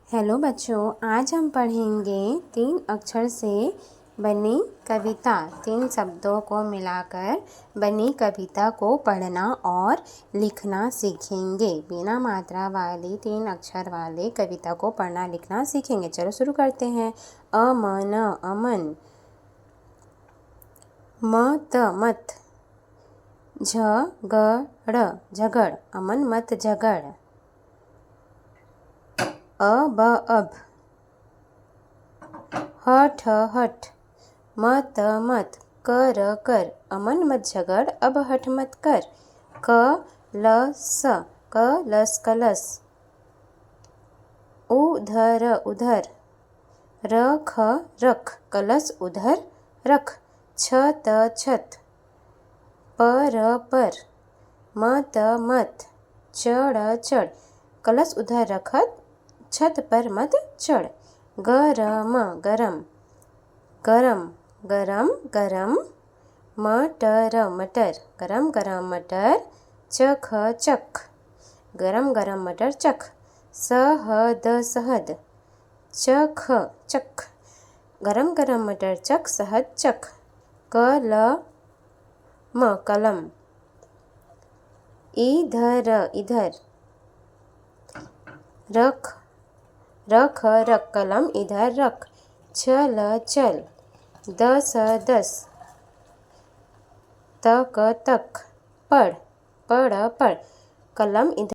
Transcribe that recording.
Hello बच्चों, आज हम पढ़ेंगे 3 अक्षर से बनी कविता। 3 शब्दों को मिलाकर बनी कविता को पढ़ना और लिखना सीखेंगे। बिना मात्रा वाली 3 अक्षर वाले कविता को पढ़ना लिखना सीखेंगे। चलो शुरू करते हैं। अमन अमन, मत मत, झगड़ झगड़, अमन मत झगड़। अब हठ हठ, मत मत, कर कर, अमन मत झगड़ अब हठ मत कर। कलश कलश कलश, उधर उधर, रख रख, कलश उधर रख। छत छत, पर पर, मत मत, चढ़ चढ़, कलश उधर रखत छत पर मत चढ़। गरम गरम गरम गरम गरम, मटर मटर, गरम गरम मटर। चख चख, गरम गरम मटर चख। शहद शहद, चख चख, गरम गरम मटर चख शहद चख। कलम कलम, इधर इधर, रख रख रख, कलम इधर रख। चल चल, दस दस, तक तक, पढ़ पढ़ पढ़, कलम इधर